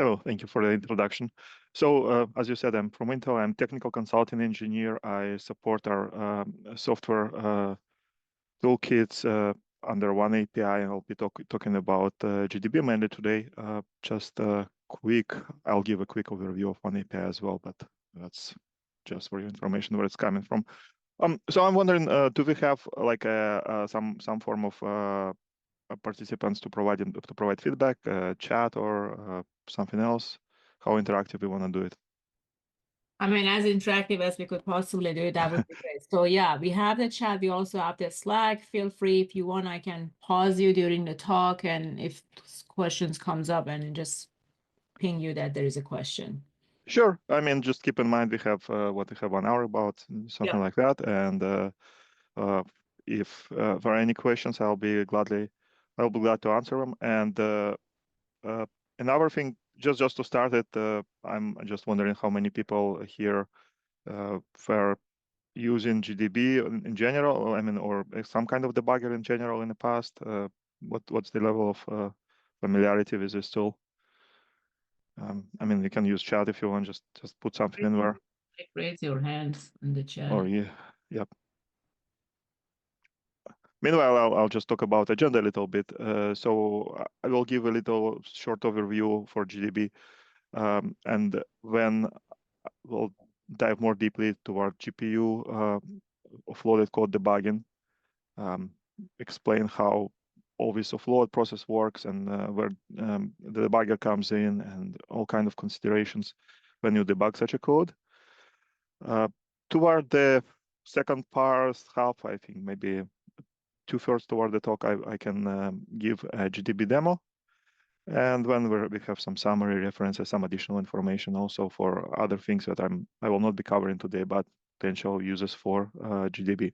Hello, thank you for the introduction. So, as you said, I'm from Intel. I'm technical consulting engineer. I support our software toolkits under one API, and I'll be talking about GDB mainly today. I'll give a quick overview of one API as well, but that's just for your information where it's coming from. So I'm wondering, do we have like some form of participants to provide feedback, chat, or something else? How interactive we want to do it? I mean, as interactive as we could possibly do it, that would be great. So yeah, we have the chat. We also have the Slack. Feel free if you want, I can pause you during the talk, and if questions comes up, and just ping you that there is a question. Sure. I mean, just keep in mind we have we have 1 hour about, something like that. And if there are any questions, I'll be glad to answer them. And another thing, just to start it, I'm just wondering how many people here were using GDB in general. I mean, or some kind of debugger in general in the past. What's the level of familiarity with this tool? I mean, you can use chat if you want. Just put something in there. Raise your hands in the chat. Or yep. Meanwhile, I'll just talk about agenda a little bit. So I will give a little short overview for GDB, and then we'll dive more deeply toward GPU offloaded code debugging, explain how all this offload process works, and where the debugger comes in, and all kind of considerations when you debug such a code. Toward the second half, I think maybe 2/3 toward the talk, I can give a GDB demo. And when we have some summary references, some additional information also for other things that I will not be covering today, but potential uses for GDB.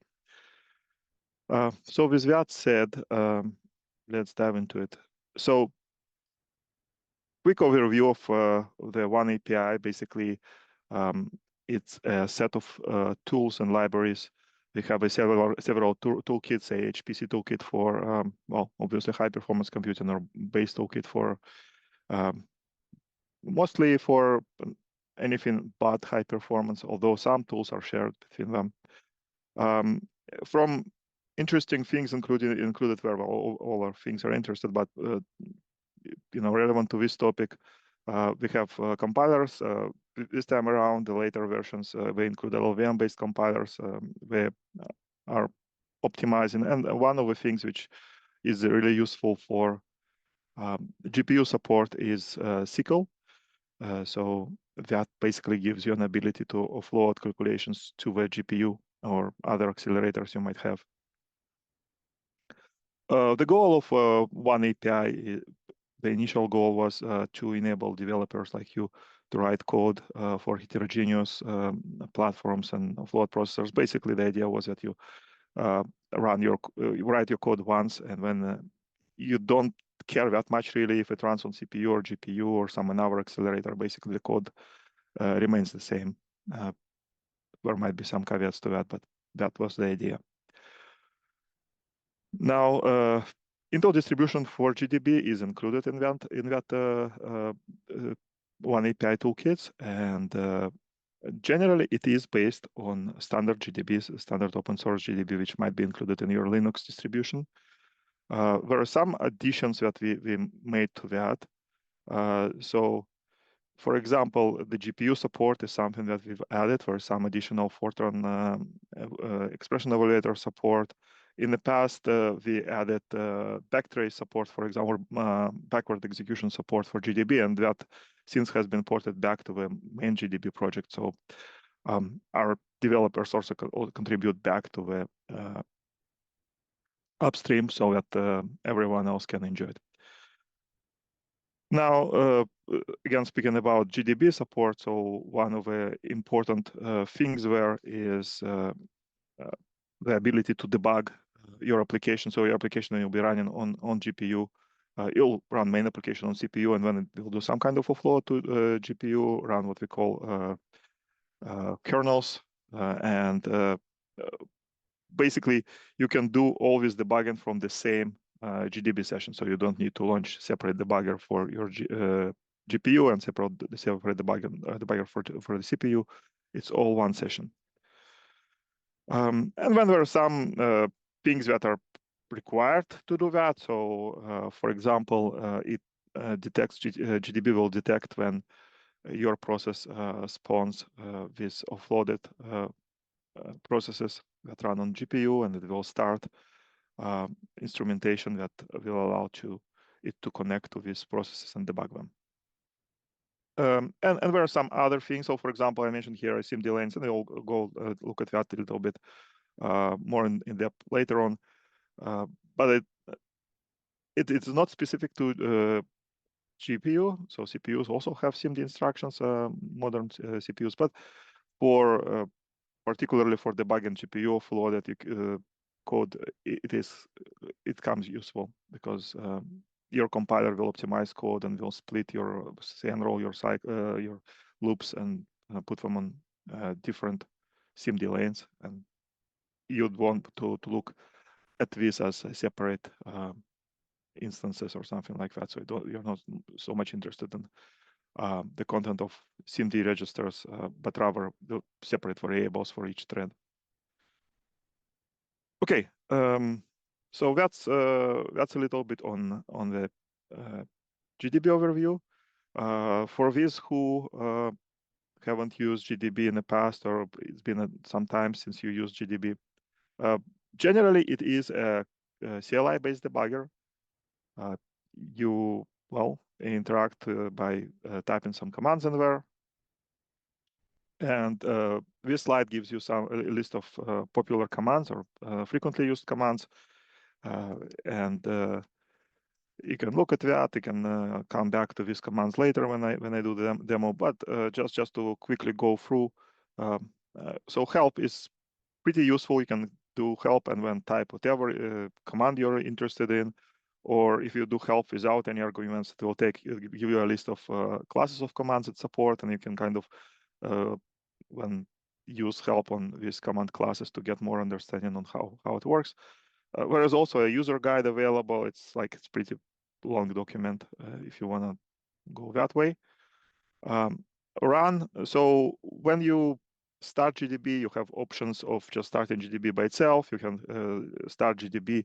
So with that said, let's dive into it. So quick overview of the one API. Basically, it's a set of tools and libraries. We have several toolkits, a HPC toolkit for, well, obviously high performance computing, or base toolkit for mostly for anything but high performance, although some tools are shared between them. From interesting things included where all our things are interested, but relevant to this topic, we have compilers. This time around, the later versions, they include LLVM-based compilers. They are optimizing, and one of the things which is really useful for GPU support is SQL. So that basically gives you an ability to offload calculations to the GPU or other accelerators you might have. The goal of one API, the initial goal was to enable developers like you to write code for heterogeneous platforms and offload processors. Basically, the idea was that you write your code once, and when you don't care that much really if it runs on CPU or GPU or some another accelerator, basically the code remains the same. There might be some caveats to that, but that was the idea. Now, Intel distribution for GDB is included in that one API toolkits, and generally it is based on standard GDBs, standard open source GDB, which might be included in your Linux distribution. There are some additions that we made to that. So, for example, the GPU support is something that we've added. For some additional Fortran expression evaluator support. In the past, we added backtrace support, for example, backward execution support for GDB, and that since has been ported back to the main GDB project. So our developers also contribute back to the upstream so that everyone else can enjoy it. Now, again, speaking about GDB support, so one of the important things there is the ability to debug your application. So your application will be running on GPU. You'll run main application on CPU, and then it will do some kind of offload to GPU, run what we call kernels, and basically you can do all this debugging from the same GDB session. So you don't need to launch separate debugger for your GPU and separate debugger for the CPU. It's all one session. And when there are some things that are required to do that, so for example, it detects GDB will detect when your process spawns with offloaded processes that run on GPU, and it will start instrumentation that will allow it to connect to these processes and debug them. And there are some other things. So, for example, I mentioned here SIMD lanes, and I'll go look at that a little bit more in depth later on. But it's not specific to GPU. So CPUs also have SIMD instructions, modern CPUs, but for particularly for debugging GPU offloaded code, it comes useful because your compiler will optimize code and will split your, say, unroll your your loops and put them on different SIMD lanes, and you'd want to look at this as a separate instances or something like that. So you're not so much interested in the content of SIMD registers, but rather the separate variables for each thread. Okay, so that's a little bit on the GDB overview. For these who haven't used GDB in the past, or it's been some time since you used GDB, generally it is a CLI-based debugger. You interact by typing some commands in there. And this slide gives you a list of popular commands or frequently used commands. And you can look at that. You can come back to these commands later when I do the demo. But just to quickly go through, so help is pretty useful. You can do help and then type whatever command you're interested in. Or if you do help without any arguments, it will give you a list of classes of commands it support, and you can kind of use help on these command classes to get more understanding on how it works. Whereas also a user guide available. It's pretty long document if you want to go that way. Run. So when you start GDB, you have options of just starting GDB by itself. You can start GDB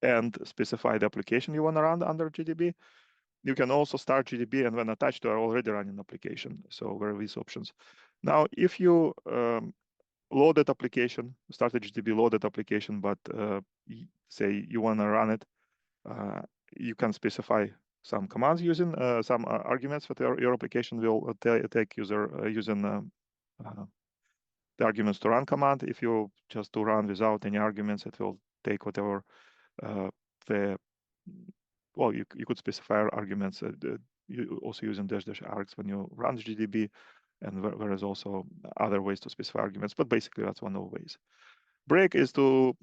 and specify the application you want to run under GDB. You can also start GDB and then attach to an already running application. So there are these options. Now, if you loaded application, started GDB loaded application, but say you want to run it, you can specify some commands using some arguments that your application will take using the arguments to run command. If you just do run without any arguments, it will take whatever you could specify arguments. You also using --args when you run GDB, and there is also other ways to specify arguments, but basically that's one of the ways. Break is to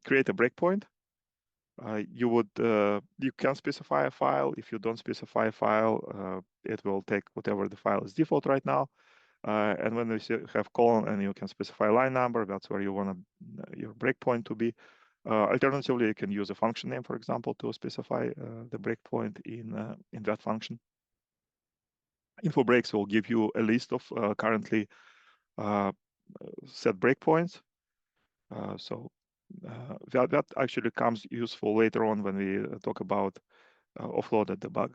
create a breakpoint. You can specify a file. If you don't specify a file, it will take whatever the file is default right now. And when you have colon and you can specify a line number, that's where you want your breakpoint to be. Alternatively, you can use a function name, for example, to specify the breakpoint in that function. Info breaks will give you a list of currently set breakpoints. So that actually comes useful later on when we talk about offloaded debug.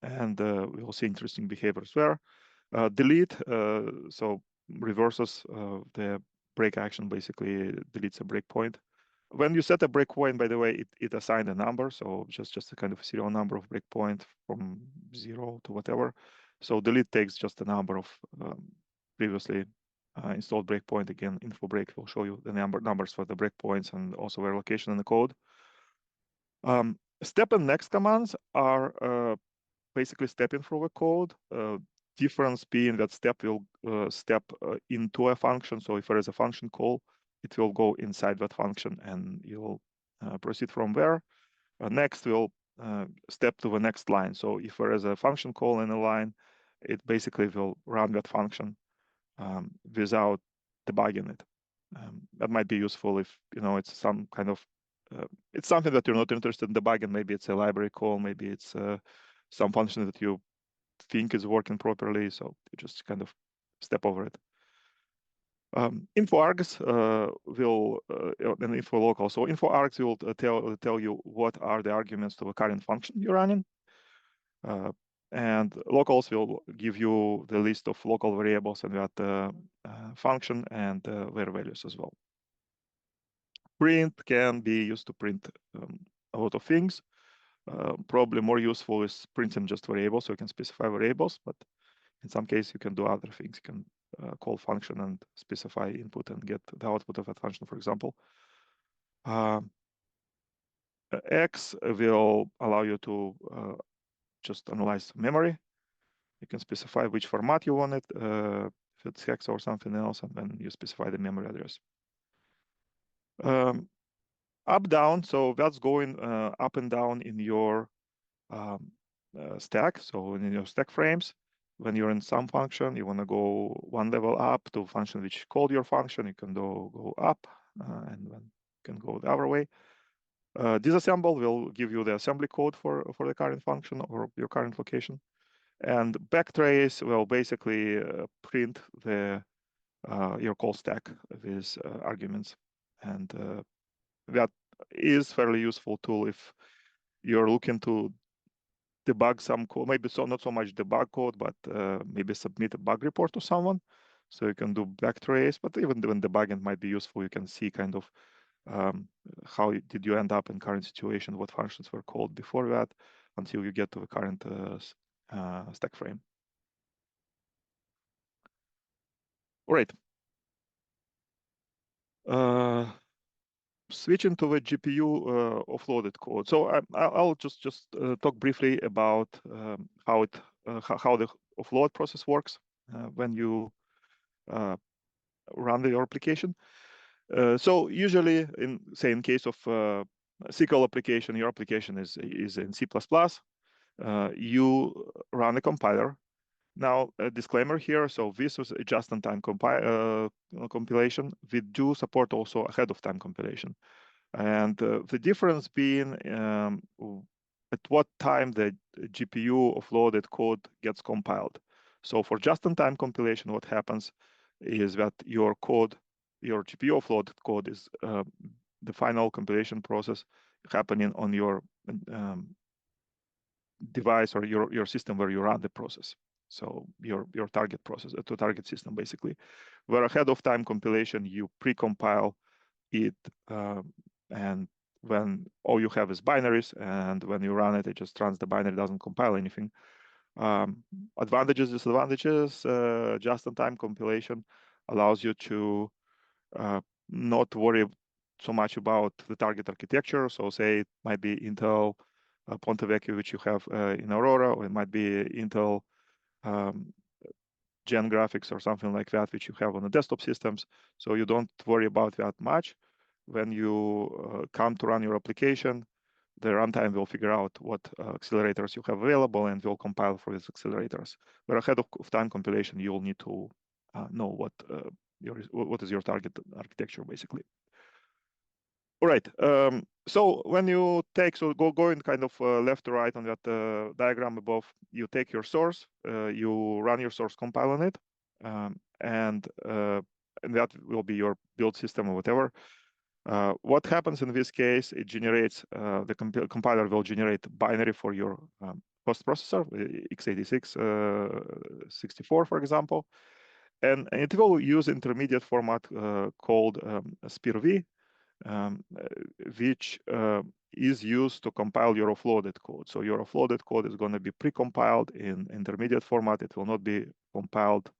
And we'll see interesting behaviors there. Delete, so reverses the break action, basically deletes a breakpoint. When you set a breakpoint, by the way, it assigned a number, so just a kind of serial number of breakpoint from 0 to whatever. So delete takes just a number of previously installed breakpoint. Again, info break will show you the numbers for the breakpoints and also their location in the code. Step and next commands are basically stepping through the code. Difference being that step will step into a function. So if there is a function call, it will go inside that function and you'll proceed from there. Next will step to the next line. So if there is a function call in a line, it basically will run that function without debugging it. That might be useful if it's some kind of it's something that you're not interested in debugging. Maybe it's a library call, maybe it's some function that you think is working properly, so you just kind of step over it. Info args will and info local. So info args will tell you what are the arguments to the current function you're running. And locals will give you the list of local variables in that function and their values as well. Print can be used to print a lot of things. Probably more useful is printing just variables, so you can specify variables, but in some cases you can do other things. You can call function and specify input and get the output of that function, for example. X will allow you to just analyze memory. You can specify which format you want it, if it's hex or something else, and then you specify the memory address. Up, down, so that's going up and down in your stack. So in your stack frames, when you're in some function, you want to go one level up to a function which called your function, you can go up, and then you can go the other way. Disassemble will give you the assembly code for the current function or your current location. And backtrace will basically print the your call stack with arguments. And that is fairly useful tool if you're looking to debug some code, maybe not so much debug code, but maybe submit a bug report to someone. So you can do backtrace, but even when debugging might be useful, you can see kind of how did you end up in current situation, what functions were called before that, until you get to the current stack frame. All right. Switching to the GPU offloaded code. So I'll just talk briefly about how the offload process works when you run your application. So usually, in case of SQL application, your application is in C++. You run a compiler. Now, a disclaimer here. So this was a just-in-time compilation. We do support also ahead-of-time compilation. And the difference being at what time the GPU offloaded code gets compiled. So for just-in-time compilation, what happens is that your GPU offloaded code is the final compilation process happening on your device or your system where you run the process. So your target process, to target system, basically. Where ahead of time compilation, you pre-compile it, and when all you have is binaries, and when you run it, it just runs the binary, doesn't compile anything. Advantages, disadvantages, just-in-time compilation allows you to not worry so much about the target architecture. So say it might be Intel Ponte Vecchio, which you have in Aurora, or it might be Intel Gen graphics or something like that, which you have on the desktop systems. So you don't worry about that much. When you come to run your application, the runtime will figure out what accelerators you have available and will compile for these accelerators. But ahead of time compilation, you'll need to know what is your target architecture, basically. All right. So when you take, going kind of left to right on that diagram above, you take your source, you run your source compile on it, and that will be your build system or whatever. What happens in this case, it generates, the compiler will generate binary for your host processor, x86 64, for example, and it will use intermediate format called SPIR-V, which is used to compile your offloaded code. So your offloaded code is going to be pre-compiled in intermediate format. It will not be compiled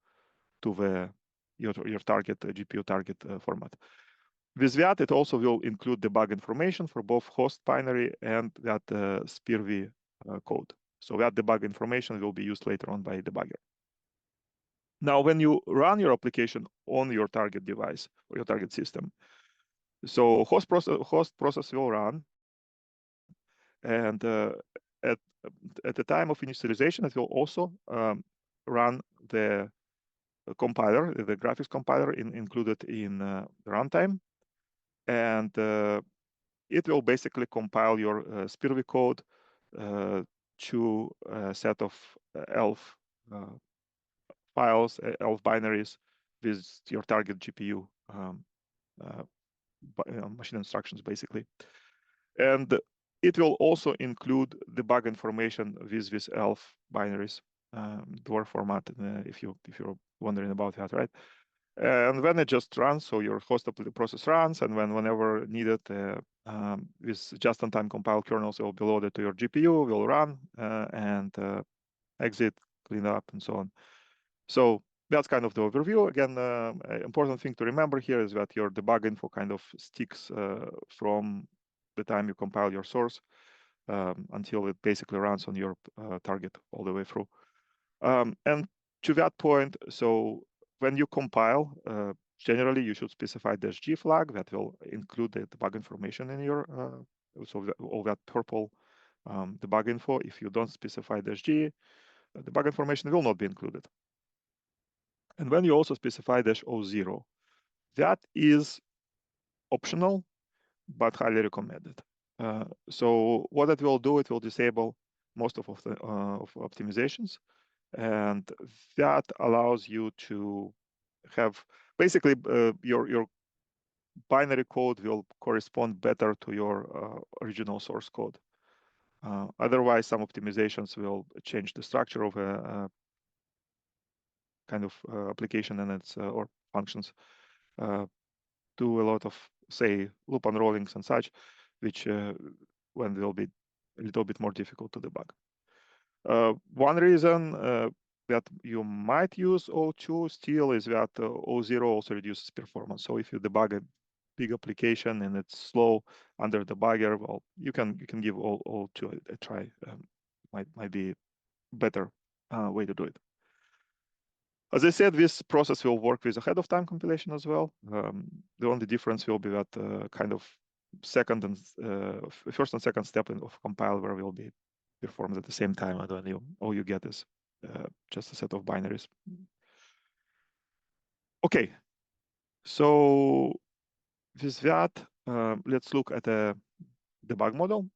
to your target GPU target format. With that, it also will include debug information for both host binary and that SPIR-V code. So that debug information will be used later on by a debugger. Now, when you run your application on your target device or your target system, so host process will run, and at the time of initialization, it will also run the compiler, the graphics compiler included in the runtime, and it will basically compile your SPIR-V code to a set of ELF files, ELF binaries with your target GPU machine instructions, basically. And it will also include debug information with this ELF binaries, dwarf format, if you're wondering about that, right? And when it just runs, so your host process runs, and whenever needed, with just-in-time compiled kernels will be loaded to your GPU, will run and exit, clean up, and so on. So that's kind of the overview. Again, important thing to remember here is that your debug info kind of sticks from the time you compile your source until it basically runs on your target all the way through. And to that point, so when you compile, generally you should specify -g flag that will include the debug information in your, all that purple debug info. If you don't specify -g, debug information will not be included. And when you also specify -0, that is optional, but highly recommended. So what it will do, it will disable most of the optimizations. And that allows you to have basically your binary code will correspond better to your original source code. Otherwise, some optimizations will change the structure of a kind of application and its or functions. Do a lot of, say, loop unrollings and such, which when will be a little bit more difficult to debug. One reason that you might use O2 still is that O0 also reduces performance. So if you debug a big application and it's slow under debugger, well, you can give O2 a try. Might be better way to do it. As I said, this process will work with ahead of time compilation as well. The only difference will be that kind of second and first and second step of compile where will be performed at the same time, and then all you get is just a set of binaries. Okay, so with that, let's look at a debug model.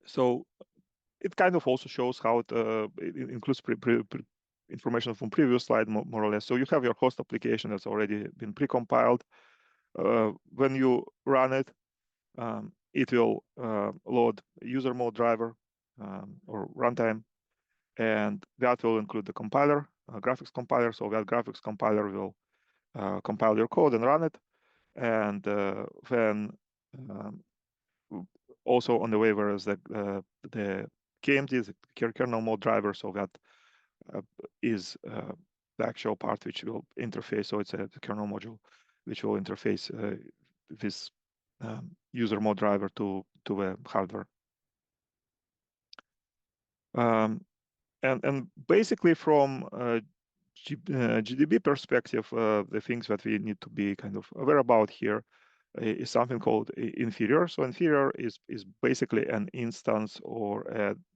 So it kind of also shows how it includes information from previous slide, more or less. So you have your host application that's already been pre-compiled. When you run it, it will load user mode driver or runtime, and that will include the compiler, graphics compiler. So that graphics compiler will compile your code and run it. And then also on the way, whereas the KMD, the kernel mode driver, so that is the actual part which will interface. So it's a kernel module which will interface this user mode driver to a hardware. And basically from GDB perspective, the things that we need to be kind of aware about here is something called inferior. So inferior is basically an instance or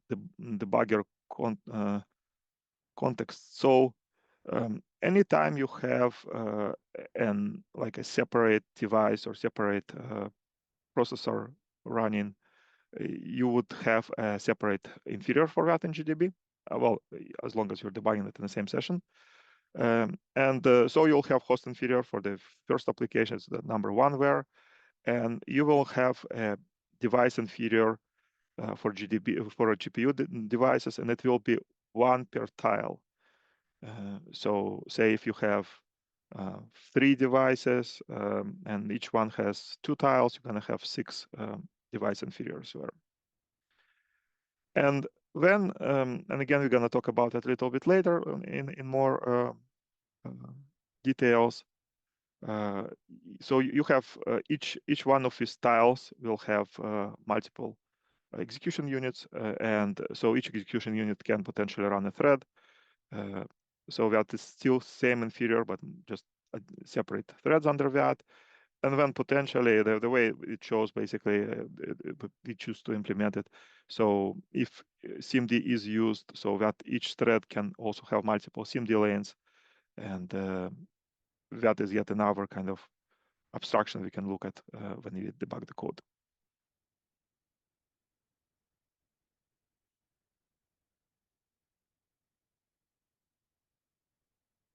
the debugger context. So anytime you have like a separate device or separate processor running, you would have a separate inferior for that in GDB. Well, as long as you're debugging it in the same session. So you'll have host inferior for the first application, it's the number one where, and you will have a device inferior for GDB for GPU devices, and it will be one per tile. So say if you have 3 devices and each one has 2 tiles, you're going to have 6 device inferiors there. And then, and again, we're going to talk about it a little bit later in more details. So you have each one of these tiles will have multiple execution units, and so each execution unit can potentially run a thread. So that is still same inferior, but just separate threads under that. And then potentially the way it shows, basically, we choose to implement it. So if SIMD is used, so that each thread can also have multiple SIMD lanes, and that is yet another kind of abstraction we can look at when we debug the code.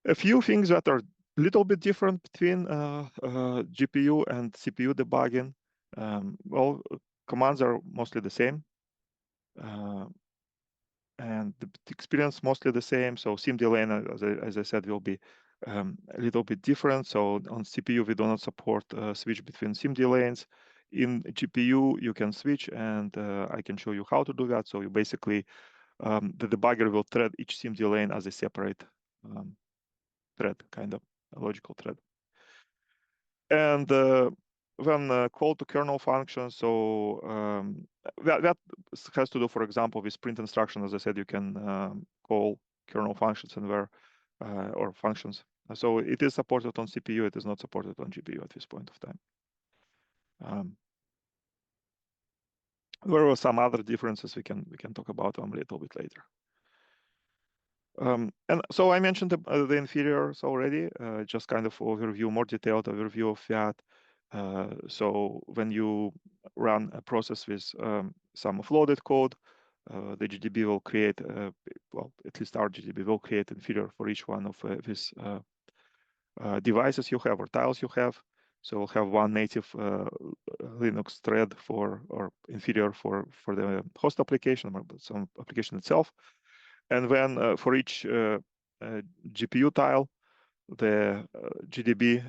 A few things that are a little bit different between GPU and CPU debugging. Well, commands are mostly the same. And the experience mostly the same. So SIMD lane, as I said, will be a little bit different. So on CPU, we do not support switch between SIMD lanes. In GPU, you can switch, and I can show you how to do that. So you basically, the debugger will thread each SIMD lane as a separate thread, kind of a logical thread. And when call to kernel function, so that has to do, for example, with print instruction. As I said, you can call kernel functions and where or functions. So it is supported on CPU. It is not supported on GPU at this point of time. There were some other differences we can talk about them a little bit later. And so I mentioned the inferiors already. Just kind of overview, more detailed overview of that. So when you run a process with some offloaded code, the GDB will create, well, at least our GDB will create inferior for each one of these devices you have or tiles you have. So we'll have one native Linux thread for, or inferior for the host application or some application itself. And then for each GPU tile, the GDB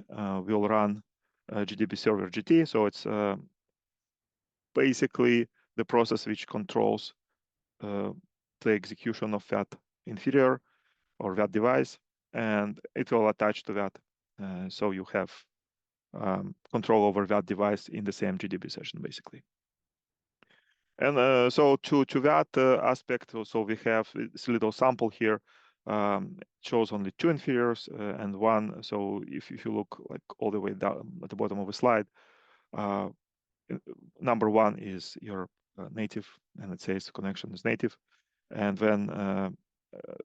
will run GDB server GT. So it's basically the process which controls the execution of that inferior or that device, and it will attach to that. So you have control over that device in the same GDB session, basically. And so to that aspect, so we have this little sample here. Shows only two inferiors and one. So if you look like all the way down at the bottom of the slide, number one is your native, and it says connection is native. And then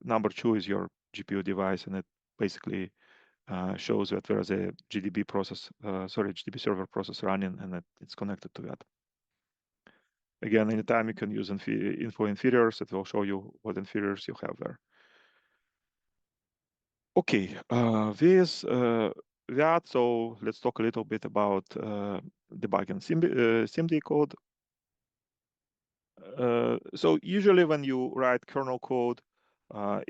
number two is your GPU device, and it basically shows that there is a GDB process, GDB server process running, and that it's connected to that. Again, anytime you can use info inferiors, it will show you what inferiors you have there. Okay, with that, so let's talk a little bit about debugging SIMD code. So usually when you write kernel code,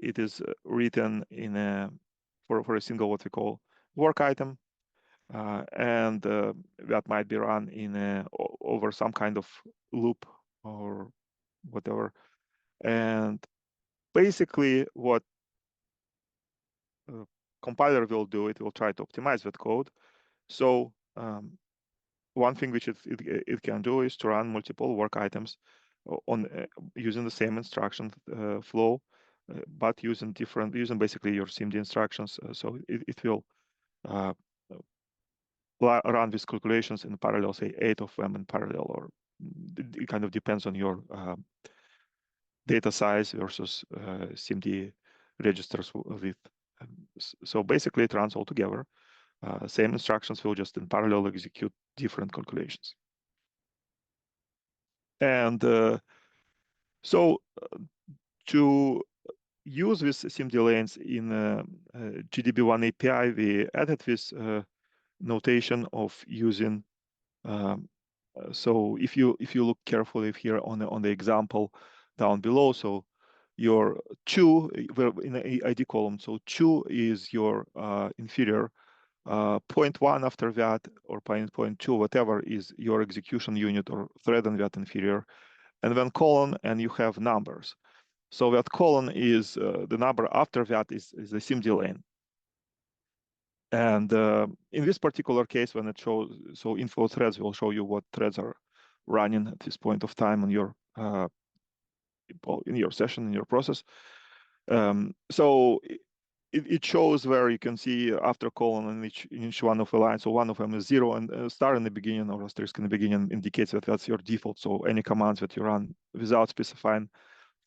it is written in for a single what we call work item, and that might be run in over some kind of loop or whatever. And basically, what compiler will do, it will try to optimize that code. So one thing which it can do is to run multiple work items on using the same instruction flow, but using basically your SIMD instructions. So it will run these calculations in parallel, say 8 of them in parallel, or it kind of depends on your data size versus SIMD registers with. So basically it runs all together. Same instructions will just in parallel execute different calculations. And so to use this SIMD lanes in GDB1 API, we added this notation of using. So if you look carefully here on the example down below, so your 2 in the ID column, so 2 is your inferior. 0.1 after that, or 0.2, whatever is your execution unit or thread in that inferior, and then colon, and you have numbers. So that colon is the number after that is the SIMD lane. And in this particular case, when it shows, so info threads will show you what threads are running at this point of time on your in your session, in your process. So it shows where you can see after colon in each one of the lines. So one of them is 0, and star in the beginning or asterisk in the beginning indicates that that's your default. So any commands that you run without specifying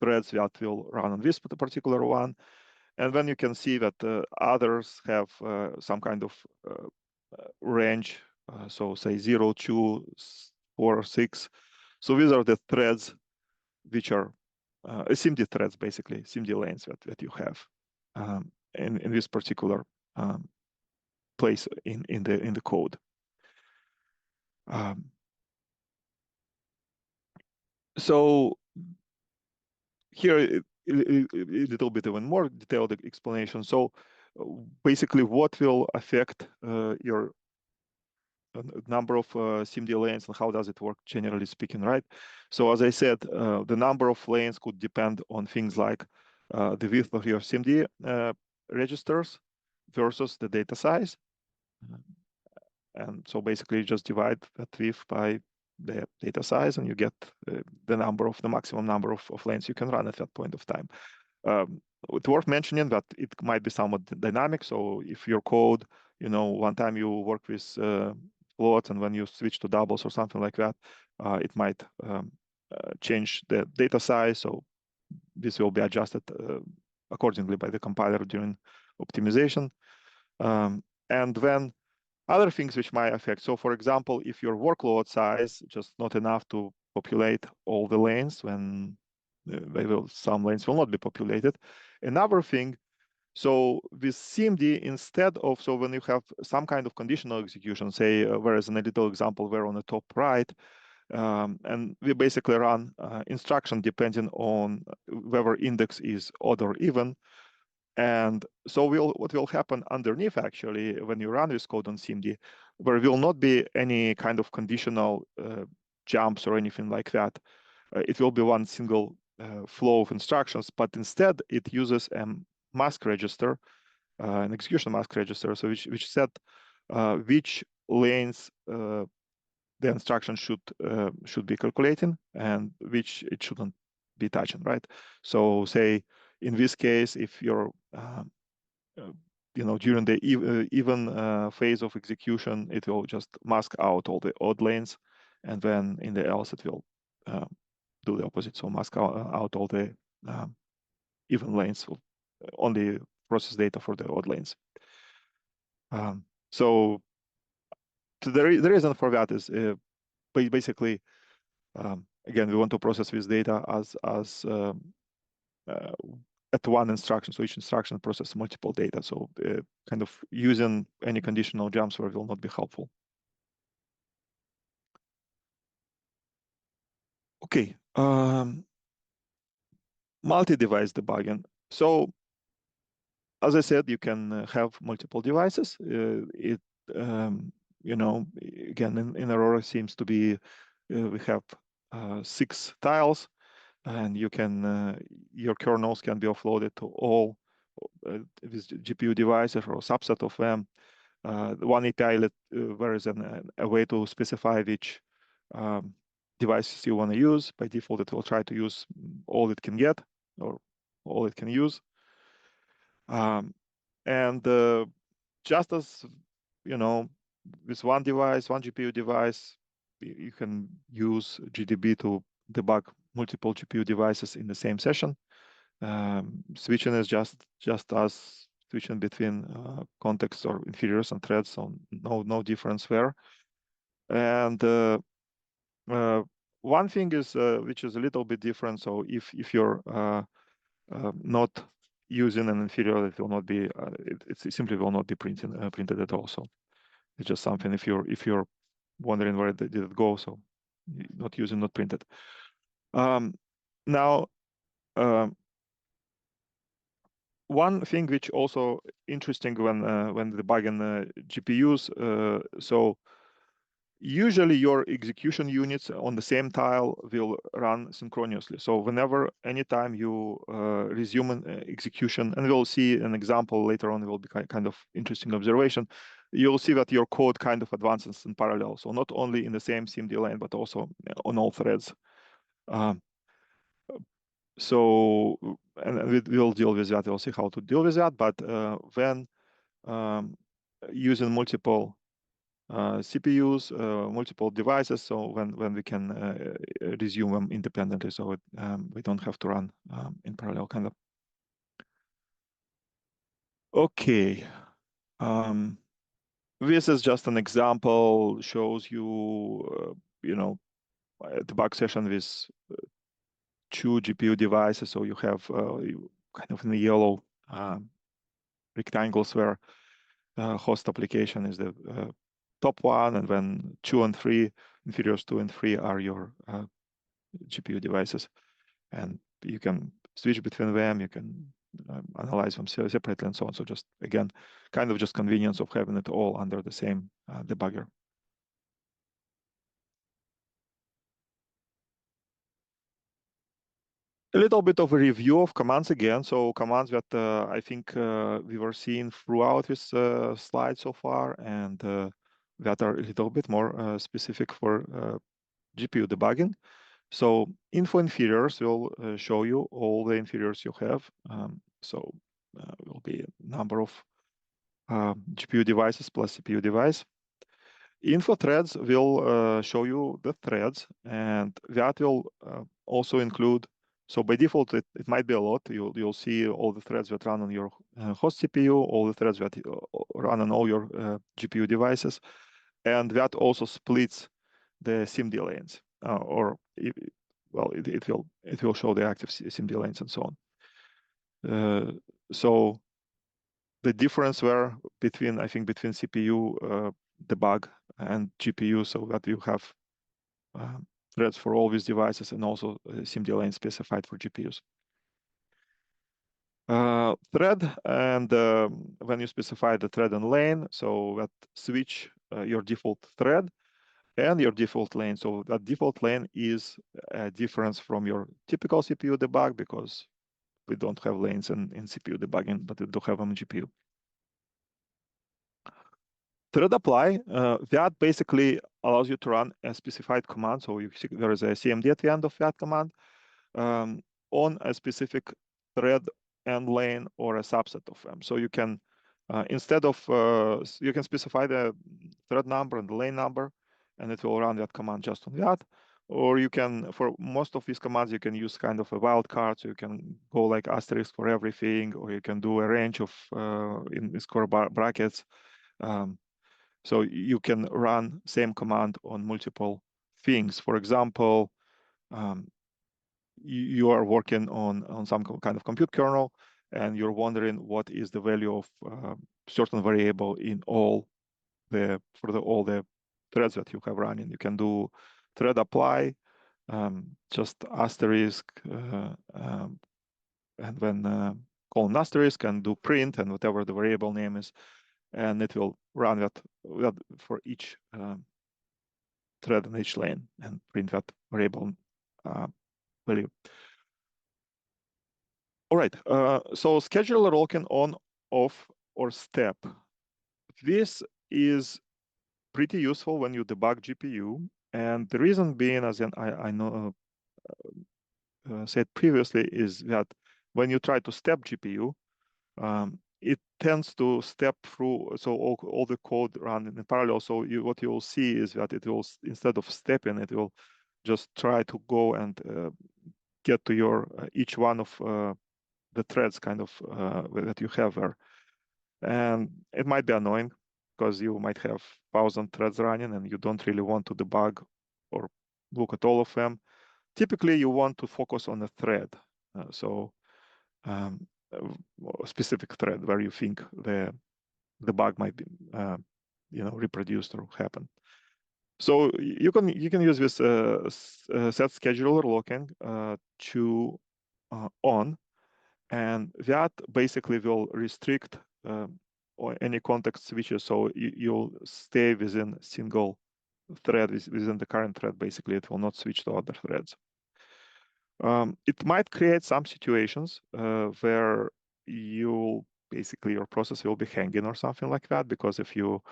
threads, that will run on this particular one. And then you can see that others have some kind of range. So say 0, 2, 4, 6. So these are the threads which are SIMD threads, basically, SIMD lanes that you have. in this particular place in the code. So here a little bit even more detailed explanation. So basically, what will affect your number of SIMD lanes and how does it work, generally speaking, right? So as I said, the number of lanes could depend on things like the width of your SIMD registers versus the data size. And so basically you just divide that width by the data size and you get the maximum number of lanes you can run at that point of time. It's worth mentioning that it might be somewhat dynamic. So if your code, one time you work with floats and when you switch to doubles or something like that, it might change the data size. So this will be adjusted accordingly by the compiler during optimization. And then other things which might affect. So for example, if your workload size just not enough to populate all the lanes, when some lanes will not be populated. Another thing, so with SIMD, instead of, so when you have some kind of conditional execution, say, whereas in a little example, we're on the top right, and we basically run instruction depending on whether index is odd or even. And so what will happen underneath, actually, when you run this code on SIMD, there will not be any kind of conditional jumps or anything like that. It will be one single flow of instructions, but instead it uses a mask register, an execution mask register, so which set which lanes the instruction should be calculating and which it shouldn't be touching, right? So say in this case, if you're during the even phase of execution, it will just mask out all the odd lanes, and then in the else it will do the opposite. So mask out all the even lanes, so only process data for the odd lanes. So the reason for that is basically, again, we want to process this data as at one instruction. So each instruction processes multiple data. So kind of using any conditional jumps will not be helpful. Okay, multi-device debugging. So as I said, you can have multiple devices. Again, in Aurora seems to be, we have 6 tiles, and you can, your kernels can be offloaded to all with GPU devices or a subset of them. One API, there is a way to specify which devices you want to use. By default, it will try to use all it can get or all it can use. And just as, with one device, one GPU device, you can use GDB to debug multiple GPU devices in the same session. Switching is just as switching between contexts or inferiors and threads, so no difference there. And one thing is which is a little bit different. So if you're not using an inferior, it will not be it simply will not be printed at all. So it's just something if you're wondering where did it go. So not using, not printed. Now. One thing which also interesting when debugging GPUs, so usually your execution units on the same tile will run synchronously. So whenever, anytime you resume an execution, and we'll see an example later on, it will be kind of interesting observation, you'll see that your code kind of advances in parallel. So not only in the same SIMD lane, but also on all threads. So, and we'll deal with that. We'll see how to deal with that. But when using multiple CPUs, multiple devices, so when we can resume them independently, so we don't have to run in parallel, kind of. Okay. This is just an example, shows you, a debug session with 2 GPU devices. So you have kind of in the yellow rectangles where host application is the top one, and then 2 and 3, inferiors 2 and 3 are your GPU devices. And you can switch between them, you can analyze them separately and so on. So just, again, kind of just convenience of having it all under the same debugger. A little bit of a review of commands again. So commands that I think we were seeing throughout this slide so far, and that are a little bit more specific for GPU debugging. So info inferiors will show you all the inferiors you have. So will be a number of GPU devices plus CPU device. Info threads will show you the threads, and that will also include, so by default, it might be a lot. You'll see all the threads that run on your host CPU, all the threads that run on all your GPU devices, and that also splits the SIMD lanes, or well, it will show the active SIMD lanes and so on. So the difference were between, I think, between CPU debug and GPU, so that you have threads for all these devices and also SIMD lane specified for GPUs. Thread, and when you specify the thread and lane, so that switch your default thread and your default lane. So that default lane is a difference from your typical CPU debug, because we don't have lanes in CPU debugging, but we do have them in GPU. Thread apply, that basically allows you to run a specified command. So you see there is a CMD at the end of that command on a specific thread and lane or a subset of them. So you can, instead of, you can specify the thread number and the lane number, and it will run that command just on that. Or you can, for most of these commands, you can use kind of a wildcard. So you can go like asterisk for everything, or you can do a range of in square brackets. So you can run same command on multiple things. For example, you are working on some kind of compute kernel, and you're wondering what is the value of certain variable in all the threads that you have running. You can do thread apply, just asterisk, and then colon asterisk, and do print and whatever the variable name is, and it will run that for each thread in each lane and print that variable value. All right, so scheduler locking on, off, or step. This is pretty useful when you debug GPU, and the reason being, as I know said previously, is that when you try to step GPU, it tends to step through, so all the code run in parallel. So what you will see is that it will, instead of stepping, it will just try to go and get to your each one of the threads kind of that you have there. And it might be annoying because you might have 1,000 threads running and you don't really want to debug or look at all of them. Typically, you want to focus on a thread. A specific thread where you think the bug might be reproduced or happen. So you can use this set scheduler locking to on, and that basically will restrict or any context switches. So you'll stay within single thread, within the current thread. Basically, it will not switch to other threads. It might create some situations where your process will be hanging or something like that, because if you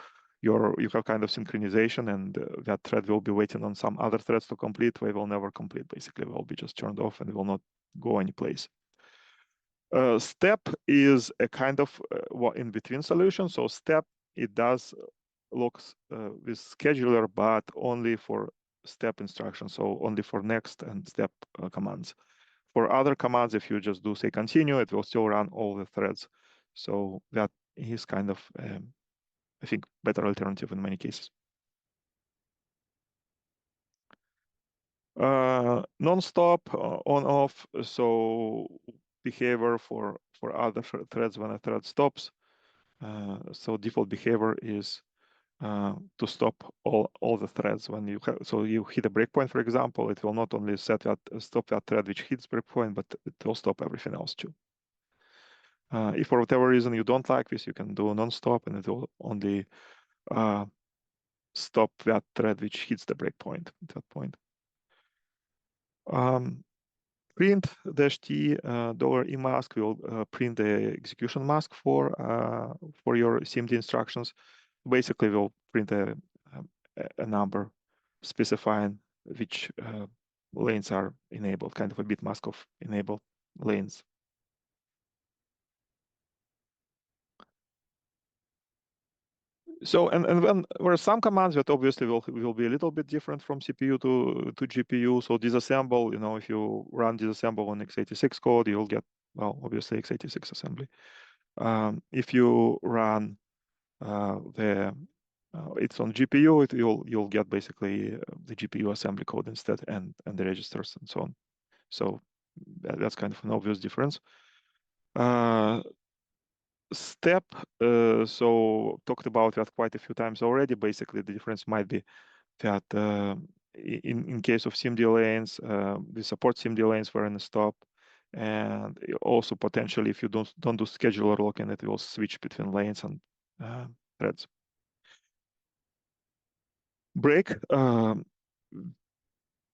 have kind of synchronization, and that thread will be waiting on some other threads to complete, they will never complete. Basically, will be just turned off and will not go any place. Step is a kind of in between solution. So step, it does looks with scheduler, but only for step instructions, so only for next and step commands. For other commands, if you just do say continue, it will still run all the threads. So that is kind of, I think, better alternative in many cases. Non-stop, on-off, so behavior for other threads when a thread stops. So default behavior is to stop all the threads when you have. So you hit a breakpoint, for example, it will not only stop that thread which hits breakpoint, but it will stop everything else too. If for whatever reason you don't like this, you can do non-stop, and it will only stop that thread which hits the breakpoint at that point. Print -t $e_mask will print the execution mask for your SIMD instructions. Basically, we'll print a number specifying which lanes are enabled, kind of a bit mask of enabled lanes. So, and then there are some commands that obviously will be a little bit different from CPU to GPU. So disassemble, you know, if you run disassemble on x86 code, you'll get, well, obviously x86 assembly. If you run it's on GPU, you'll get basically the GPU assembly code instead, and the registers and so on. So that's kind of an obvious difference. Step, so talked about that quite a few times already. Basically, the difference might be that in case of SIMD lanes, we support SIMD lanes for any stop, and also potentially if you don't do scheduler locking, it will switch between lanes and threads. Break,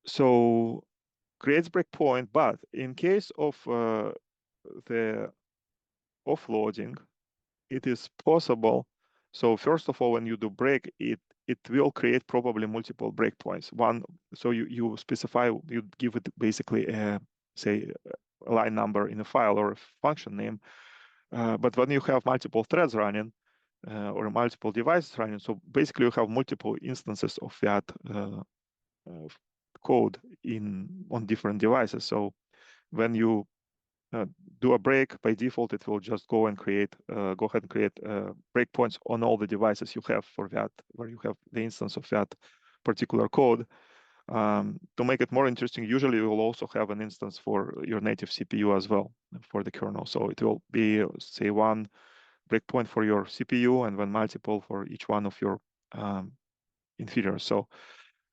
so creates breakpoint, but in case of the offloading, it is possible. So first of all, when you do break, it will create probably multiple breakpoints. One, so you specify, you give it basically say a line number in a file or a function name. But when you have multiple threads running or multiple devices running, so basically you have multiple instances of that code on different devices. So when you do a break, by default, it will just go ahead and create breakpoints on all the devices you have for that, where you have the instance of that particular code. To make it more interesting, usually you will also have an instance for your native CPU as well for the kernel. So it will be, say, one breakpoint for your CPU and then multiple for each one of your inferiors. So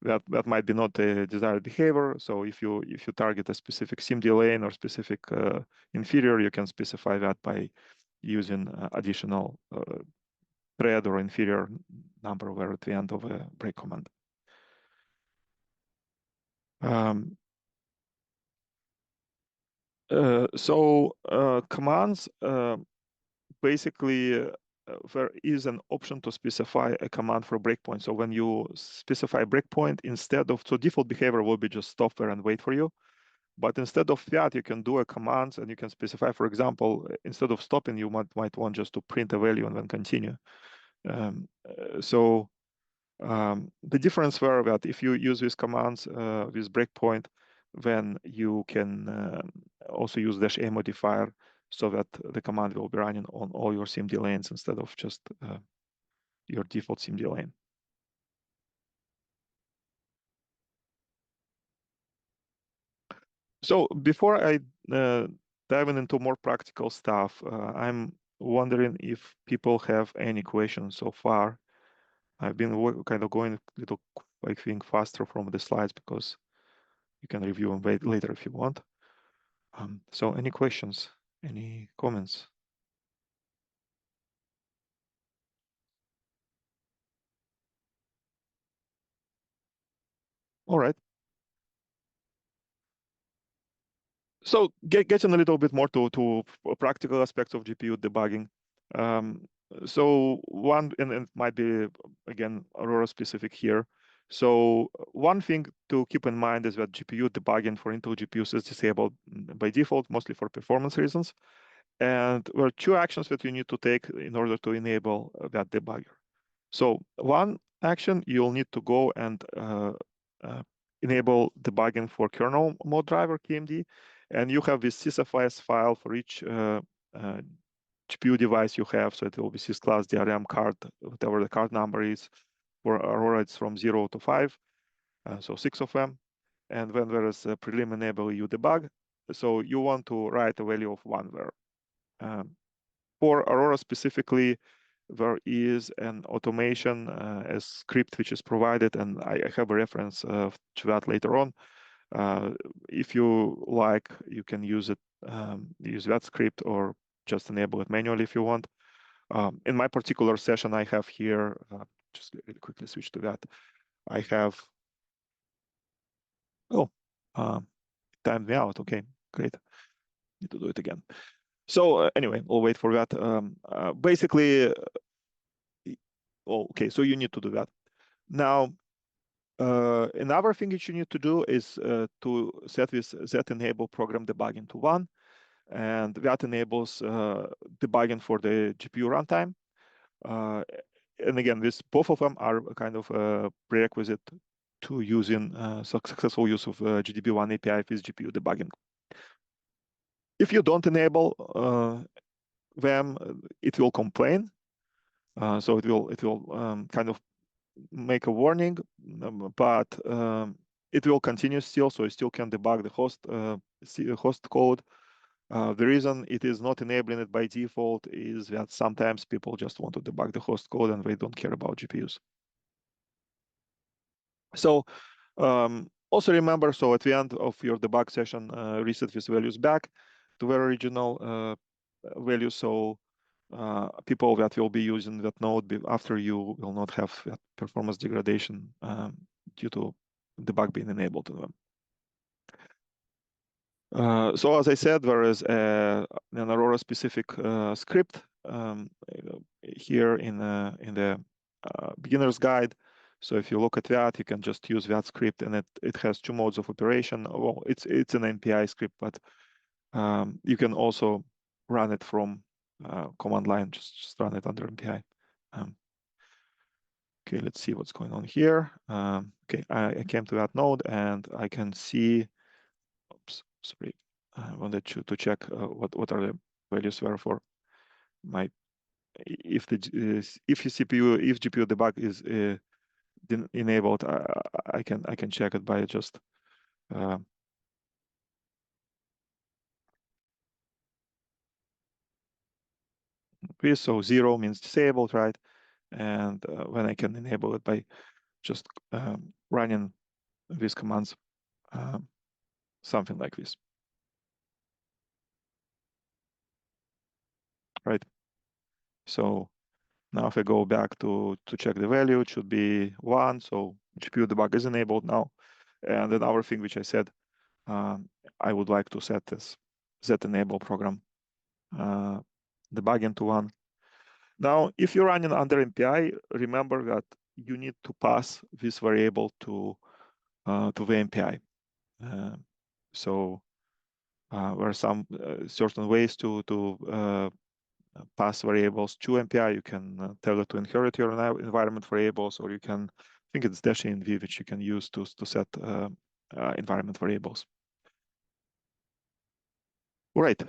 that might be not a desired behavior. So if you target a specific SIMD lane or specific inferior, you can specify that by using additional thread or inferior number where at the end of a break command. Commands, basically there is an option to specify a command for breakpoint. So when you specify breakpoint, instead of, so default behavior will be just stop there and wait for you. But instead of that, you can do a command and you can specify, for example, instead of stopping, you might want just to print a value and then continue. The difference were that if you use these commands with breakpoint, then you can also use -a modifier so that the command will be running on all your SIMD lanes instead of just your default SIMD lane. So before I dive into more practical stuff, I'm wondering if people have any questions so far. I've been kind of going a little, I think, faster from the slides because you can review them later if you want. So any questions, any comments? All right. So getting a little bit more to practical aspects of GPU debugging. So one, and it might be, again, Aurora specific here. So one thing to keep in mind is that GPU debugging for Intel GPUs is disabled by default, mostly for performance reasons. And there are two actions that you need to take in order to enable that debugger. So one action, you'll need to go and enable debugging for kernel mode driver, KMD, and you have this sysfs file for each GPU device you have. So it will be sysclass DRM card, whatever the card number is. For Aurora, it's from 0 to 5, so 6 of them. And when there is a prelim enable you debug, so you want to write a value of 1 there. For Aurora specifically, there is an automation, a script which is provided, and I have a reference to that later on. If you like, you can use it, use that script, or just enable it manually if you want. In my particular session, I have here, just really quickly switch to that. I have, timed me out. Okay, great. Need to do it again. So anyway, we'll wait for that. Basically, okay, so you need to do that. Now, another thing that you need to do is to set this enable program debugging to 1, and that enables debugging for the GPU runtime. And again, both of them are kind of a prerequisite to using successful use of GDB 1 API with GPU debugging. If you don't enable them, it will complain. So it will kind of make a warning, but it will continue still, so you still can debug the host code. The reason it is not enabling it by default is that sometimes people just want to debug the host code and they don't care about GPUs. So also remember, so at the end of your debug session, reset these values back to their original values. So people that will be using that node after you will not have that performance degradation due to debug being enabled to them. So as I said, there is an Aurora specific script here in the beginner's guide. So if you look at that, you can just use that script, and it has 2 modes of operation. Well, it's an NPI script, but you can also run it from command line. Just run it under NPI. Okay, let's see what's going on here. Okay, I came to that node, and I can see. Oops, sorry. I wanted to check what are the values were for my if GPU debug is enabled. I can check it by just this. So 0 means disabled, right? And when I can enable it by just running these commands, something like this, right? So now if I go back to check the value, it should be 1. So GPU debug is enabled now. And another thing which I said, I would like to set this enable program debugging to 1. Now, if you're running under MPI, remember that you need to pass this variable to the MPI. So there are some certain ways to pass variables to MPI. You can tell it to inherit your environment variables, or you can, I think it's -env, which you can use to set environment variables. All right.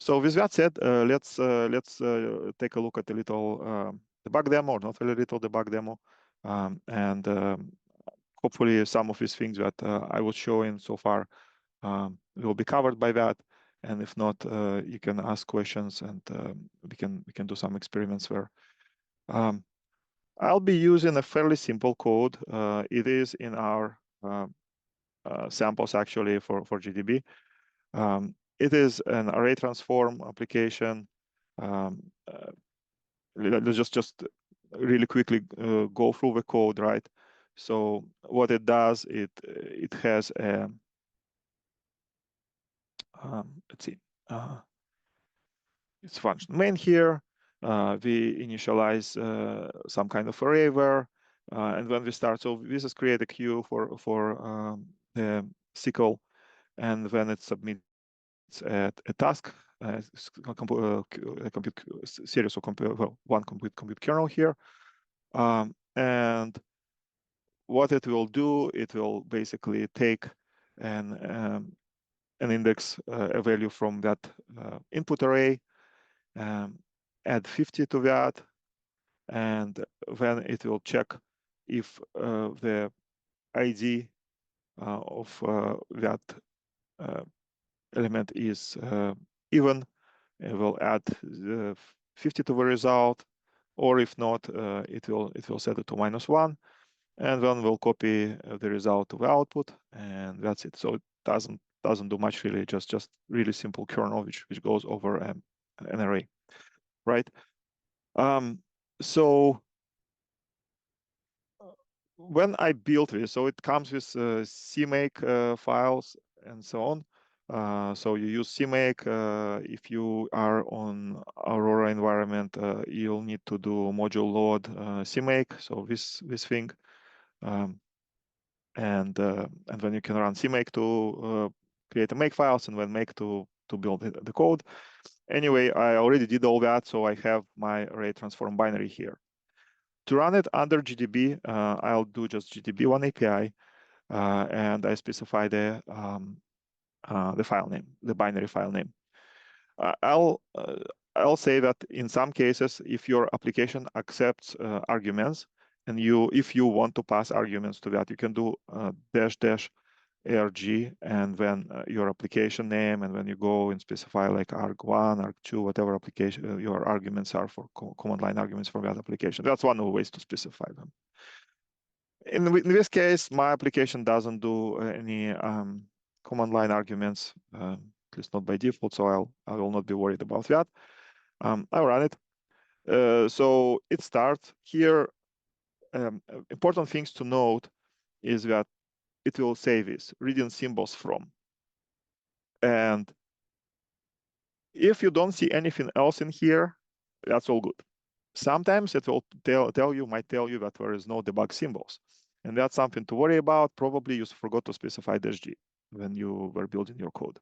So with that said, let's take a look at a little debug demo, or not a little debug demo, and hopefully some of these things that I was showing so far will be covered by that. And if not, you can ask questions, and we can do some experiments there. I'll be using a fairly simple code. It is in our samples actually for GDB. It is an array transform application. Let's just really quickly go through the code, right? So what it does, it has a let's see, it's function main here. We initialize some kind of array there, and when we start, so this is create a queue for the SQL, and when it submits a task, a compute series of one compute kernel here, and what it will do, it will basically take an index, a value from that input array, add 50 to that, and then it will check if the ID of that element is even. It will add 50 to the result, or if not, it will set it to -1, and then we'll copy the result to the output, and that's it. So it doesn't do much really, just really simple kernel which goes over an array, right? So when I built this, so it comes with CMake files and so on. So you use CMake. If you are on Aurora environment, you'll need to do module load CMake. So this thing, and then you can run CMake to create the make files, and then make to build the code. Anyway, I already did all that, so I have my array transform binary here. To run it under GDB, I'll do just GDB one API, and I specify the file name, the binary file name. I'll say that in some cases, if your application accepts arguments, and if you want to pass arguments to that, you can do --arg, and then your application name, and then you go and specify like arg1, arg2, whatever application your arguments are for command line arguments for that application. That's one of the ways to specify them. In this case, my application doesn't do any command line arguments, at least not by default, so I will not be worried about that. I'll run it. So it starts here. Important things to note is that it will say this, reading symbols from. And if you don't see anything else in here, that's all good. Sometimes it will might tell you that there is no debug symbols. And that's something to worry about. Probably you forgot to specify -g when you were building your code.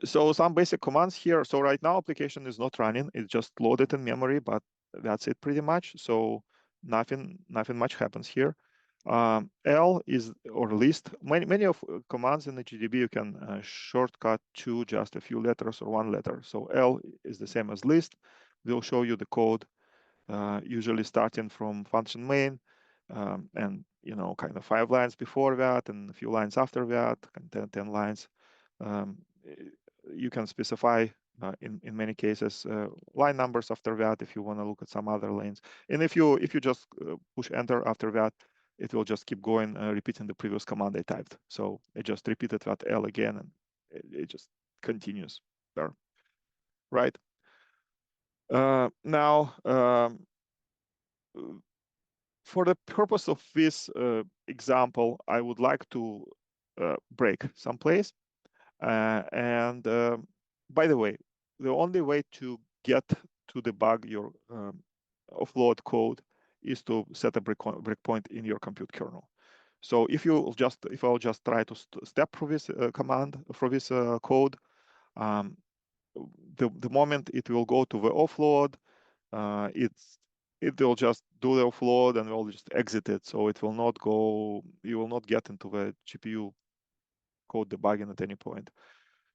So some basic commands here. So right now application is not running. It's just loaded in memory, but that's it pretty much. So nothing much happens here. L is, or list. Many of commands in the GDB you can shortcut to just a few letters or one letter. So L is the same as list. We'll show you the code, usually starting from function main, and kind of 5 lines before that and a few lines after that, and 10 lines. You can specify in many cases line numbers after that if you want to look at some other lanes. And if you just push enter after that, it will just keep going, repeating the previous command I typed. So I just repeated that L again, and it just continues there, right? Now, for the purpose of this example, I would like to break someplace. And by the way, the only way to get to debug your offload code is to set a breakpoint in your compute kernel. So if I'll just try to step through this command, through this code, the moment it will go to the offload, it will just do the offload and will just exit it. So it will not go, you will not get into the GPU code debugging at any point.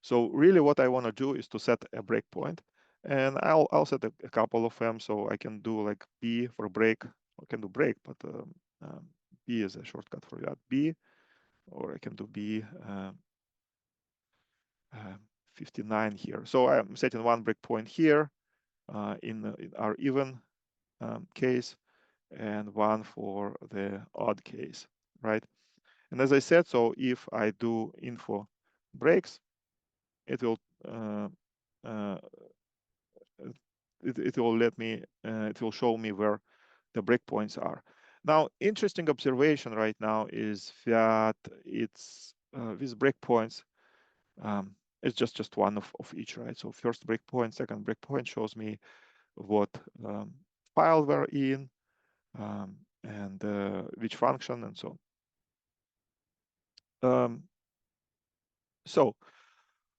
So really what I want to do is to set a breakpoint, and I'll set a couple of them. So I can do like B for break. I can do break, but B is a shortcut for that, B, or I can do B 59 here. So I'm setting one breakpoint here in our even case, and one for the odd case, right? And as I said, so if I do info breaks, it will it will let me, it will show me where the breakpoints are. Now, interesting observation right now is that it's these breakpoints, it's just one of each, right? So first breakpoint, second breakpoint shows me what file we're in, and which function, and so on. So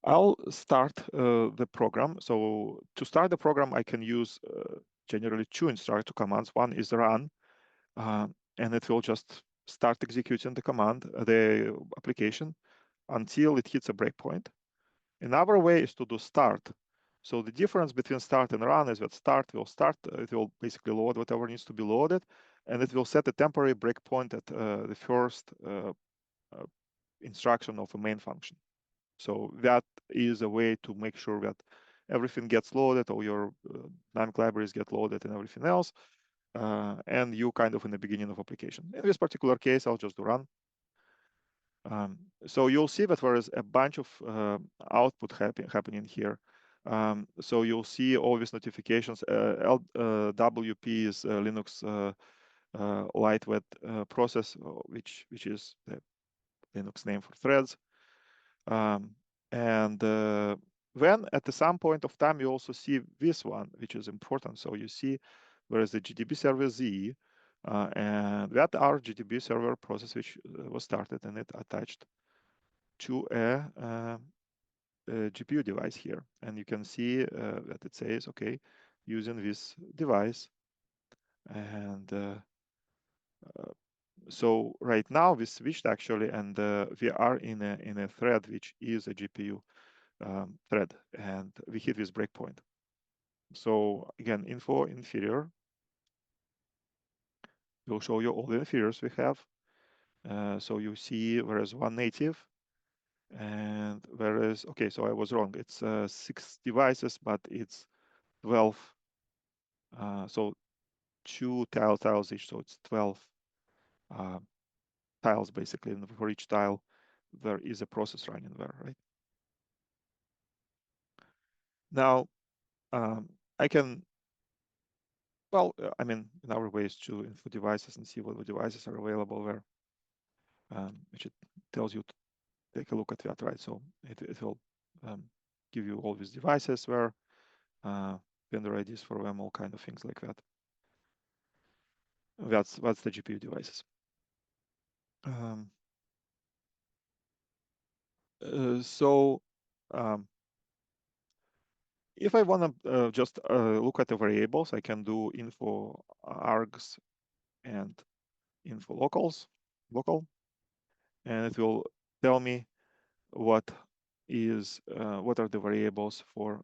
I'll start the program. So to start the program, I can use generally two instructor commands. One is run, and it will just start executing the command, the application, until it hits a breakpoint. Another way is to do start. So the difference between start and run is that start, it will basically load whatever needs to be loaded, and it will set a temporary breakpoint at the first instruction of a main function. So that is a way to make sure that everything gets loaded, all your dynamic libraries get loaded and everything else. And you kind of in the beginning of application. In this particular case, I'll just do run. So you'll see that there is a bunch of output happening here. So you'll see all these notifications. WP is Linux lightweight process, which is the Linux name for threads. And then at some point of time, you also see this one, which is important. So you see there is the GDB server Z, and that our GDB server process, which was started and it attached to a GPU device here. And you can see that it says, okay, using this device. And so right now we switched actually, and we are in a thread which is a GPU thread, and we hit this breakpoint. So again, info inferior will show you all the inferiors we have. So you see there is one native, and there is, okay, so I was wrong. It's 6 devices, but it's 12. So 2 tiles each, so it's 12 tiles basically, and for each tile there is a process running there, right? Now I can, well, I mean, in our ways to info devices and see what the devices are available there, which it tells you to take a look at that, right? So it will give you all these devices where vendor IDs for them, all kind of things like that. That's the GPU devices. So if I want to just look at the variables, I can do info args and info local, and it will tell me what are the variables for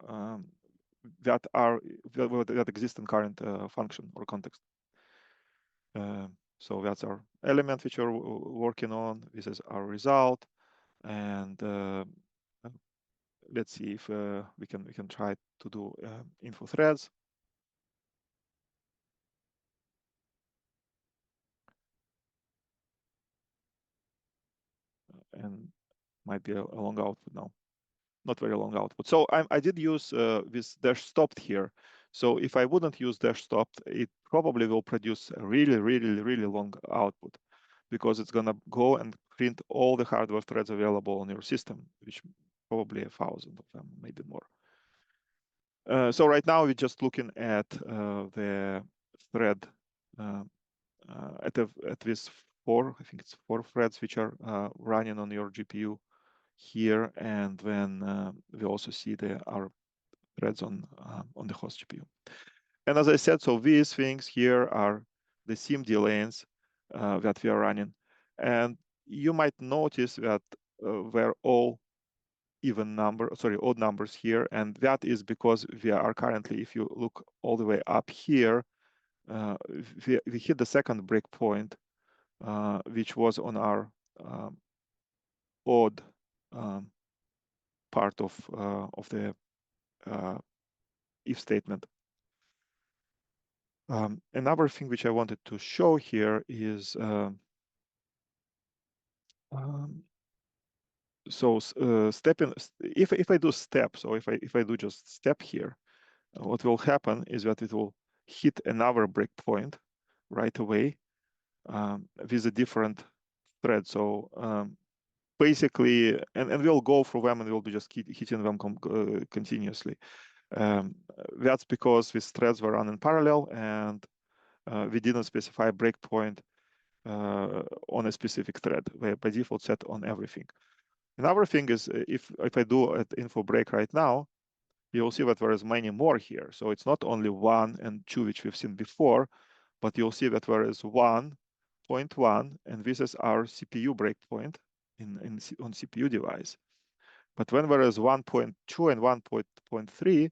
that exist in current function or context. So that's our element which we're working on. This is our result, and let's see if we can try to do info threads. And might be a long output now, not very long output. So I did use this dash stopped here. So if I wouldn't use dash stopped, it probably will produce a really long output, because it's gonna go and print all the hardware threads available on your system, which probably 1,000 of them, maybe more. So right now we're just looking at the thread at this 4, I think it's 4 threads which are running on your GPU here, and then we also see our threads on the host GPU. And as I said, so these things here are the SIMD lanes that we are running, and you might notice that they're all odd numbers here, and that is because we are currently, if you look all the way up here, we hit the second breakpoint, which was on our odd part of the if statement. Another thing which I wanted to show here is stepping. If I do step, so if I do just step here, what will happen is that it will hit another breakpoint right away with a different thread. So basically, and we'll go through them and we'll be just hitting them continuously. That's because these threads were run in parallel, and we didn't specify a breakpoint on a specific thread. We're by default set on everything. Another thing is if I do an info break right now, you'll see that there is many more here. So it's not only 1 and 2, which we've seen before, but you'll see that there is 1.1, and this is our CPU breakpoint on CPU device. But when there is 1.2 and 1.3,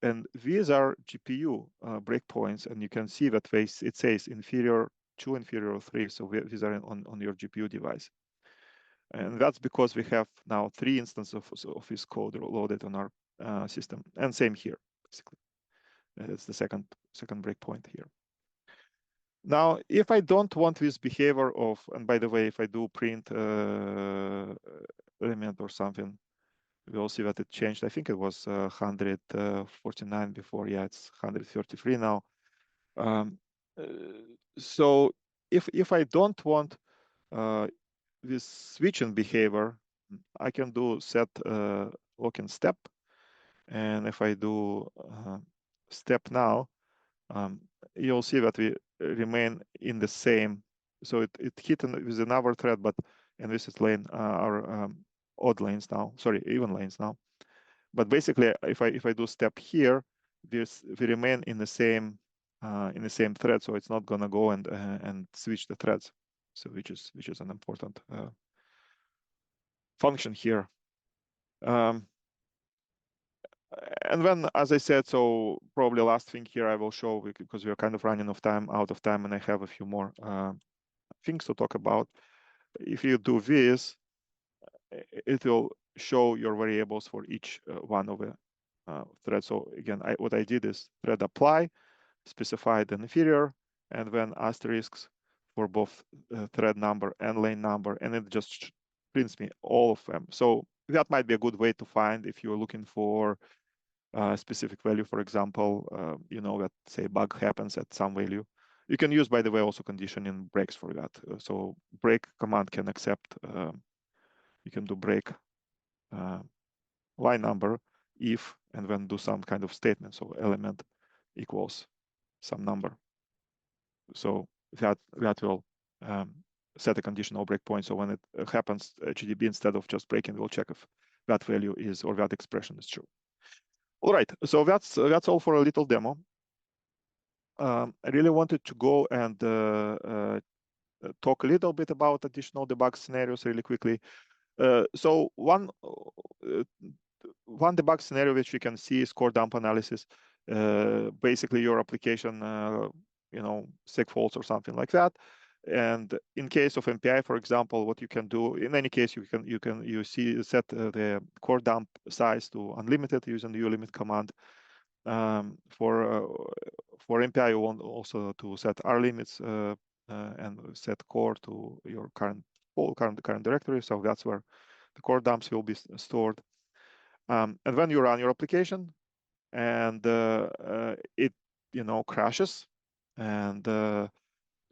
and these are GPU breakpoints, and you can see that it says inferior 2, inferior 3. So these are on your GPU device. And that's because we have now 3 instances of this code loaded on our system. And same here, basically. It's the second breakpoint here. Now, if I don't want this behavior of, and by the way, if I do print element or something, we'll see that it changed. I think it was 149 before. Yeah, it's 133 now. So if I don't want this switching behavior, I can do set lock-in step. And if I do step now, you'll see that we remain in the same. So it hit with another thread, but and this is lane our odd lanes now. Sorry, even lanes now. But basically, if I do step here, we remain in the same thread, so it's not gonna go and switch the threads. So which is an important function here. And then, as I said, so probably last thing here I will show, because we are kind of running out of time, and I have a few more things to talk about. If you do this, it will show your variables for each one of the threads. So again, what I did is thread apply, specify the inferior, and then asterisks for both thread number and lane number, and it just prints me all of them. So that might be a good way to find if you're looking for a specific value. For example, you know that, say, bug happens at some value. You can use, by the way, also conditioning breaks for that. So break command can accept, you can do break line number if, and then do some kind of statement. So element equals some number. So that will set a conditional breakpoint. So when it happens, GDB, instead of just breaking, will check if that value is, or that expression is true. All right, so that's all for a little demo. I really wanted to go and talk a little bit about additional debug scenarios really quickly. So one debug scenario which we can see is core dump analysis. Basically, your application, you know, seg faults or something like that. And in case of MPI, for example, what you can do, in any case, you set the core dump size to unlimited using the ulimit command. For MPI, you want also to set R limits and set core to your current directory. So that's where the core dumps will be stored. And when you run your application, and it, you know, crashes and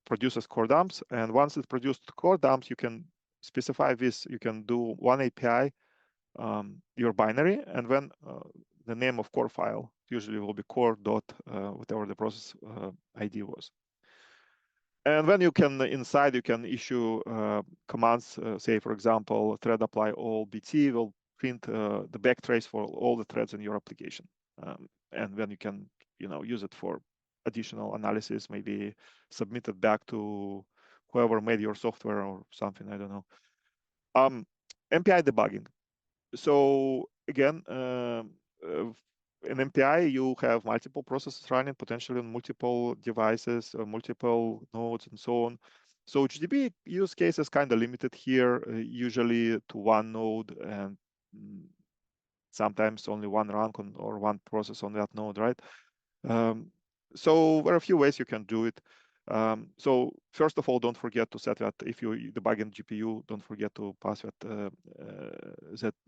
produces core dumps. And once it produced core dumps, you can specify this. You can do one API, your binary, and then the name of core file usually will be core dot whatever the process ID was. And then you can, inside, you can issue commands, say, for example, thread apply all BT will print the backtrace for all the threads in your application. And then you can, you know, use it for additional analysis, maybe submit it back to whoever made your software or something, I don't know. MPI debugging. So again, in MPI, you have multiple processes running, potentially on multiple devices, multiple nodes, and so on. So GDB use case is kind of limited here, usually to one node, and sometimes only one run or one process on that node, right? So there are a few ways you can do it. So first of all, don't forget to set that if you debug in GPU, don't forget to pass that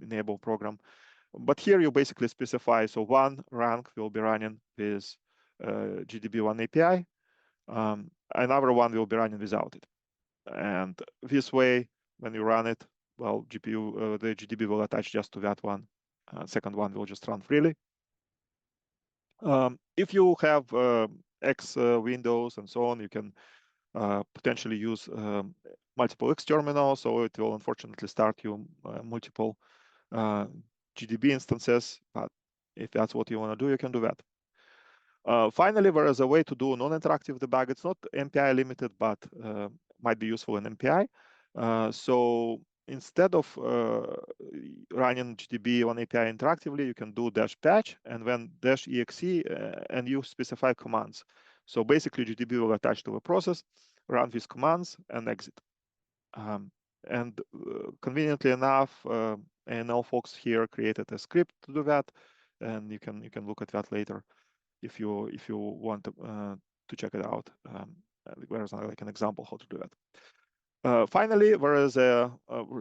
enable program. But here you basically specify, so one rank will be running with GDB1 API, another one will be running without it. And this way, when you run it, well, the GDB will attach just to that one. Second one will just run freely. If you have X windows and so on, you can potentially use multiple X terminals, so it will unfortunately start you multiple GDB instances, but if that's what you want to do, you can do that. Finally, there is a way to do non-interactive debug. It's not MPI limited, but might be useful in MPI. So instead of running GDB on API interactively, you can do -patch and then -exe, and you specify commands. So basically, GDB will attach to the process, run these commands, and exit. Conveniently enough, ANL folks here created a script to do that. and you can look at that later if you want to check it out. There's like an example how to do that. Finally, there is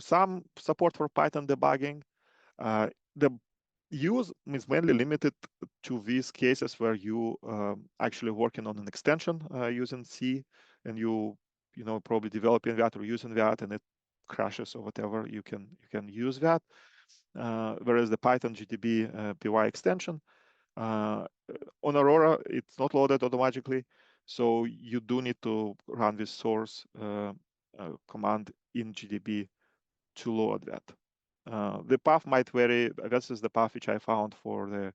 some support for Python debugging. The use is mainly limited to these cases where you actually working on an extension using C, and you know probably developing that or using that, and it crashes or whatever. You can use that. Whereas the Python GDB PY extension on Aurora, it's not loaded automatically, so you do need to run this source command in GDB to load that. The path might vary. This is the path which I found for the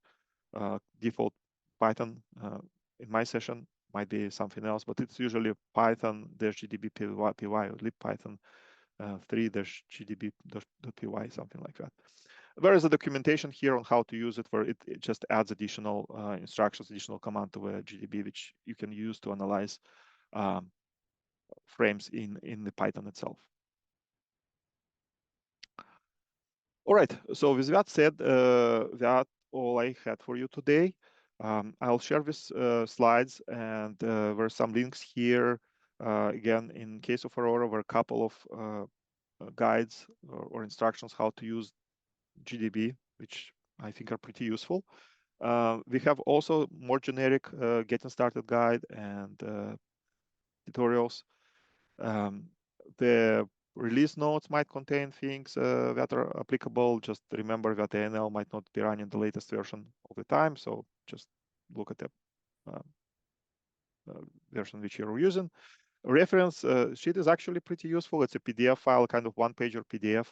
default Python in my session. Might be something else, but it's usually Python-GDB py or libpython 3-gdb.py, something like that. There is a documentation here on how to use it, where it just adds additional instructions, additional command to a GDB, which you can use to analyze frames in the Python itself. All right, so with that said, that's all I had for you today. I'll share these slides, and there are some links here. Again, in case of Aurora, there are a couple of guides or instructions how to use GDB, which I think are pretty useful. We have also more generic getting started guide and tutorials. The release notes might contain things that are applicable. Just remember that ANL might not be running the latest version all the time, so just look at the version which you're using. Reference sheet is actually pretty useful. It's a PDF file, kind of one-pager PDF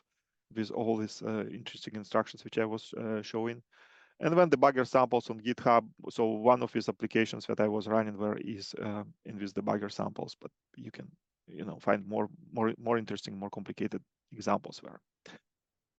with all these interesting instructions which I was showing. And then debugger samples on GitHub. So one of these applications that I was running there is in these debugger samples, but you can find more interesting, more complicated examples there.